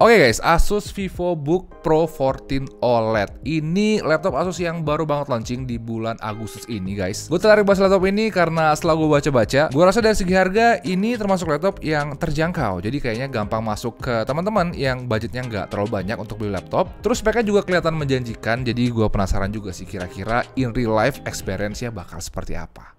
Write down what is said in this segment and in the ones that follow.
Oke guys, Asus VivoBook Pro 14 OLED. Ini laptop Asus yang baru banget launching di bulan Agustus ini guys. Gue tertarik bahas laptop ini karena setelah gue baca-baca, gue rasa dari segi harga ini termasuk laptop yang terjangkau. Jadi kayaknya gampang masuk ke teman-teman yang budgetnya nggak terlalu banyak untuk beli laptop. Terus speknya juga kelihatan menjanjikan, jadi gue penasaran juga sih kira-kira in real life experience-nya bakal seperti apa.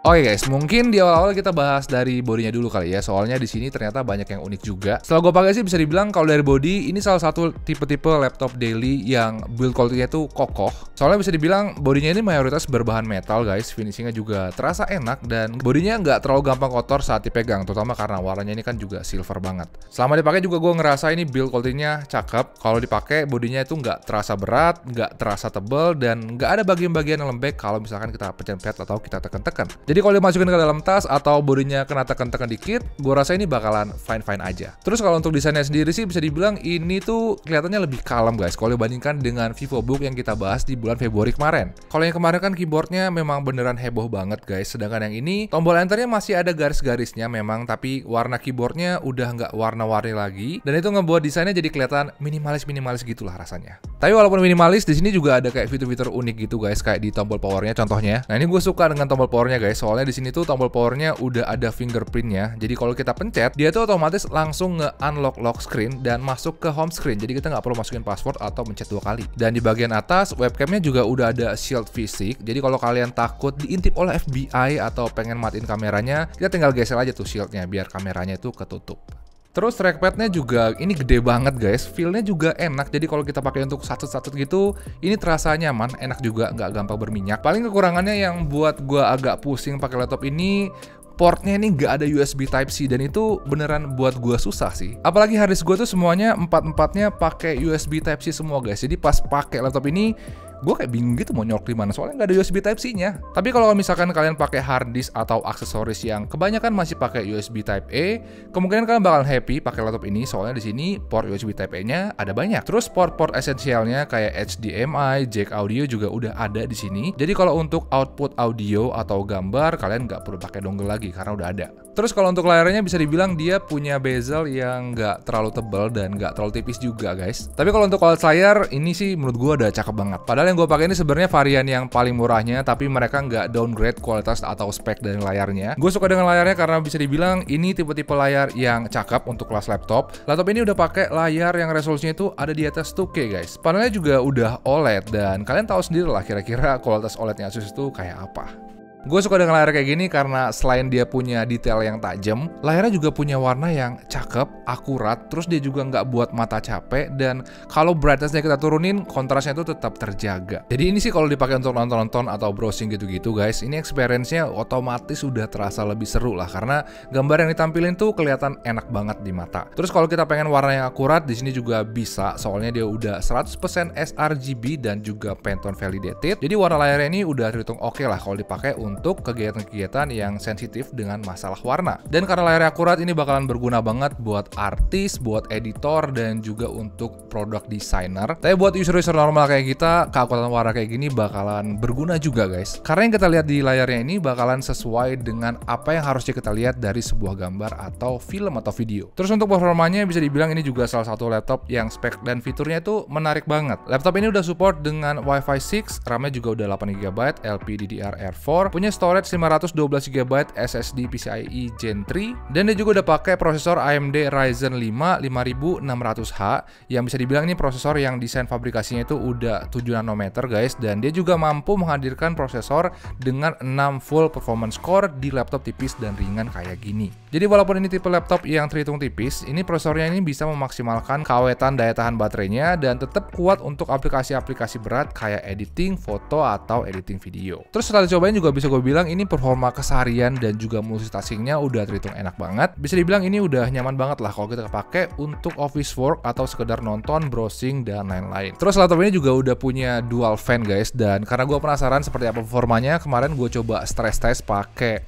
Oke guys, mungkin di awal-awal kita bahas dari bodinya dulu kali ya. Soalnya di sini ternyata banyak yang unik juga. Setelah gue pakai sih bisa dibilang kalau dari body ini salah satu tipe-tipe laptop daily yang build quality-nya tuh kokoh. Soalnya bisa dibilang bodinya ini mayoritas berbahan metal guys. Finishingnya juga terasa enak dan bodinya nggak terlalu gampang kotor saat dipegang, terutama karena warnanya ini kan juga silver banget. Selama dipakai juga gue ngerasa ini build quality-nya cakep. Kalau dipakai bodinya itu nggak terasa berat, nggak terasa tebel, dan nggak ada bagian-bagian yang lembek kalau misalkan kita pencet atau kita tekan-tekan. Jadi kalau dimasukin ke dalam tas atau bodinya kena tekan-tekan dikit, gue rasa ini bakalan fine-fine aja. Terus kalau untuk desainnya sendiri sih bisa dibilang ini tuh kelihatannya lebih kalem guys kalau dibandingkan dengan VivoBook yang kita bahas di bulan Februari kemarin. Kalau yang kemarin kan keyboardnya memang beneran heboh banget guys, sedangkan yang ini tombol enternya masih ada garis-garisnya memang, tapi warna keyboardnya udah nggak warna-warni lagi, dan itu ngebuat desainnya jadi kelihatan minimalis gitulah rasanya. Tapi walaupun minimalis, di sini juga ada kayak fitur-fitur unik gitu guys, kayak di tombol powernya contohnya. Nah ini gue suka dengan tombol powernya guys, soalnya di sini tuh tombol powernya udah ada fingerprintnya. Jadi kalau kita pencet, dia tuh otomatis langsung nge-unlock lock screen dan masuk ke home screen. Jadi kita nggak perlu masukin password atau mencet 2 kali. Dan di bagian atas webcamnya juga udah ada shield fisik. Jadi kalau kalian takut diintip oleh FBI atau pengen matiin kameranya, kita tinggal geser aja tuh shieldnya biar kameranya itu ketutup. Terus trackpadnya juga ini gede banget guys, feel-nya juga enak. Jadi kalau kita pakai untuk satut-satut gitu, ini terasa nyaman, enak juga, nggak gampang berminyak. Paling kekurangannya yang buat gua agak pusing pakai laptop ini, portnya ini nggak ada USB Type-C, dan itu beneran buat gua susah sih. Apalagi harddisk gua tuh semuanya empat-empatnya pakai USB Type-C semua guys. Jadi pas pakai laptop ini gue kayak bingung gitu mau nyolok di mana, soalnya nggak ada USB Type-C-nya. Tapi kalau misalkan kalian pakai hard disk atau aksesoris yang kebanyakan masih pakai USB Type-A, kemungkinan kalian bakalan happy pakai laptop ini, soalnya di sini port USB Type-A-nya ada banyak. Terus port-port esensialnya kayak HDMI, jack audio juga udah ada di sini. Jadi kalau untuk output audio atau gambar, kalian nggak perlu pakai dongle lagi karena udah ada. Terus kalau untuk layarnya bisa dibilang dia punya bezel yang nggak terlalu tebal dan nggak terlalu tipis juga guys. Tapi kalau untuk OLED layar ini sih menurut gue udah cakep banget. Padahal yang gue pakai ini sebenarnya varian yang paling murahnya, tapi mereka nggak downgrade kualitas atau spek dari layarnya. Gue suka dengan layarnya karena bisa dibilang ini tipe-tipe layar yang cakep untuk kelas laptop. Laptop ini udah pakai layar yang resolusinya itu ada di atas 2K guys. Panelnya juga udah OLED dan kalian tahu sendiri lah kira-kira kualitas OLED-nya Asus itu kayak apa. Gue suka dengan layar kayak gini karena selain dia punya detail yang tajam, layarnya juga punya warna yang cakep, akurat, terus dia juga nggak buat mata capek, dan kalau brightness-nya kita turunin, kontrasnya itu tetap terjaga. Jadi ini sih kalau dipakai untuk nonton-nonton atau browsing gitu-gitu guys, ini experience-nya otomatis udah terasa lebih seru lah, karena gambar yang ditampilin tuh kelihatan enak banget di mata. Terus kalau kita pengen warna yang akurat, di sini juga bisa, soalnya dia udah 100% sRGB dan juga Pantone validated. Jadi warna layarnya ini udah terhitung oke lah kalau dipakai untuk kegiatan-kegiatan yang sensitif dengan masalah warna. Dan karena layarnya akurat, ini bakalan berguna banget buat artis, buat editor, dan juga untuk product designer. Tapi buat user-user normal kayak kita, keakuratan warna kayak gini bakalan berguna juga guys. Karena yang kita lihat di layarnya ini bakalan sesuai dengan apa yang harusnya kita lihat dari sebuah gambar atau film atau video. Terus untuk performanya bisa dibilang ini juga salah satu laptop yang spek dan fiturnya itu menarik banget. Laptop ini udah support dengan Wi-Fi 6, RAM-nya juga udah 8GB, LPDDR4, punya storage 512GB SSD PCIe Gen 3, dan dia juga udah pakai prosesor AMD Ryzen 5 5600H yang bisa dibilang ini prosesor yang desain fabrikasinya itu udah 7 nanometer guys, dan dia juga mampu menghadirkan prosesor dengan 6 full performance core di laptop tipis dan ringan kayak gini. Jadi walaupun ini tipe laptop yang terhitung tipis, ini prosesornya ini bisa memaksimalkan keawetan daya tahan baterainya dan tetap kuat untuk aplikasi-aplikasi berat kayak editing foto atau editing video. Terus setelah dicobain juga bisa gue bilang ini performa keseharian dan juga multitaskingnya udah terhitung enak banget. Bisa dibilang ini udah nyaman banget lah kalau kita pakai untuk office work atau sekedar nonton, browsing, dan lain-lain. Terus laptop ini juga udah punya dual fan guys, dan karena gue penasaran seperti apa performanya, kemarin gue coba stress test pakai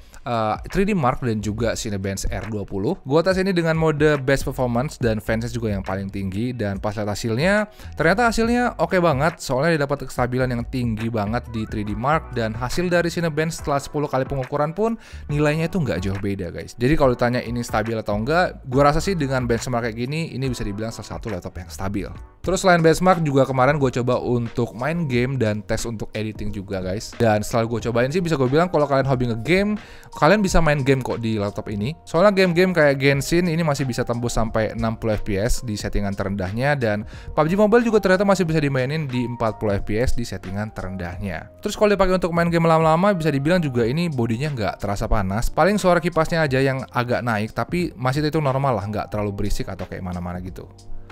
3D Mark dan juga Cinebench R20. Gua tes ini dengan mode best performance dan fansnya juga yang paling tinggi, dan pas lihat hasilnya, ternyata hasilnya oke banget. Soalnya dia dapat kestabilan yang tinggi banget di 3D Mark, dan hasil dari Cinebench setelah 10 kali pengukuran pun nilainya itu nggak jauh beda guys. Jadi kalau ditanya ini stabil atau enggak, gue rasa sih dengan benchmark kayak gini, ini bisa dibilang salah satu laptop yang stabil. Terus selain benchmark juga kemarin gue coba untuk main game dan tes untuk editing juga guys. Dan setelah gue cobain sih bisa gue bilang kalau kalian hobi nge-game, kalian bisa main game kok di laptop ini. Soalnya game-game kayak Genshin ini masih bisa tembus sampai 60 fps di settingan terendahnya, dan PUBG Mobile juga ternyata masih bisa dimainin di 40 fps di settingan terendahnya. Terus kalau dipakai untuk main game lama-lama, bisa dibilang juga ini bodinya nggak terasa panas. Paling suara kipasnya aja yang agak naik, tapi masih itu normal lah, nggak terlalu berisik atau kayak mana-mana gitu.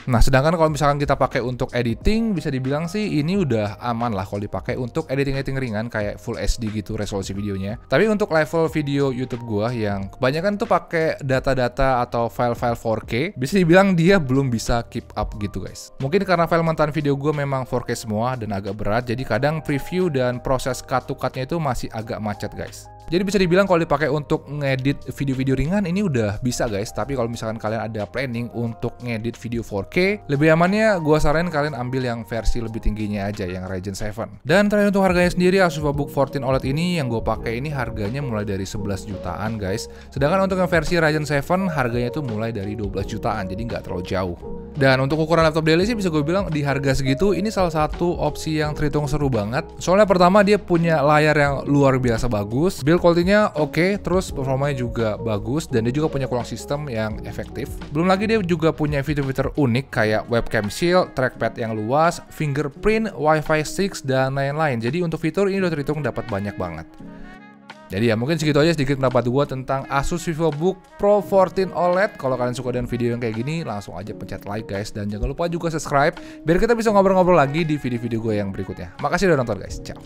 Nah, sedangkan kalau misalkan kita pakai untuk editing, bisa dibilang sih ini udah aman lah kalau dipakai untuk editing-editing ringan kayak Full HD gitu resolusi videonya. Tapi untuk level video YouTube gua yang kebanyakan tuh pakai data-data atau file-file 4K, bisa dibilang dia belum bisa keep up gitu guys. Mungkin karena file mentan video gua memang 4K semua dan agak berat, jadi kadang preview dan proses cut to cut-nya itu masih agak macet guys. Jadi bisa dibilang kalau dipakai untuk ngedit video-video ringan ini udah bisa guys. Tapi kalau misalkan kalian ada planning untuk ngedit video 4K, lebih amannya gue saranin kalian ambil yang versi lebih tingginya aja, yang Ryzen 7. Dan terakhir untuk harganya sendiri, Asus VivoBook 14 OLED ini yang gue pakai ini harganya mulai dari 11 jutaan guys. Sedangkan untuk yang versi Ryzen 7 harganya itu mulai dari 12 jutaan, jadi nggak terlalu jauh. Dan untuk ukuran laptop daily sih bisa gue bilang di harga segitu ini salah satu opsi yang terhitung seru banget. Soalnya pertama dia punya layar yang luar biasa bagus, build quality-nya oke, terus performanya juga bagus, dan dia juga punya cooling system yang efektif. Belum lagi dia juga punya fitur-fitur unik kayak webcam shield, trackpad yang luas, fingerprint, Wi-Fi 6, dan lain-lain. Jadi untuk fitur ini udah terhitung dapat banyak banget. Jadi ya mungkin segitu aja sedikit pendapat gue tentang Asus VivoBook Pro 14 OLED. Kalau kalian suka dengan video yang kayak gini, langsung aja pencet like guys, dan jangan lupa juga subscribe biar kita bisa ngobrol-ngobrol lagi di video-video gue yang berikutnya. Makasih udah nonton guys, ciao.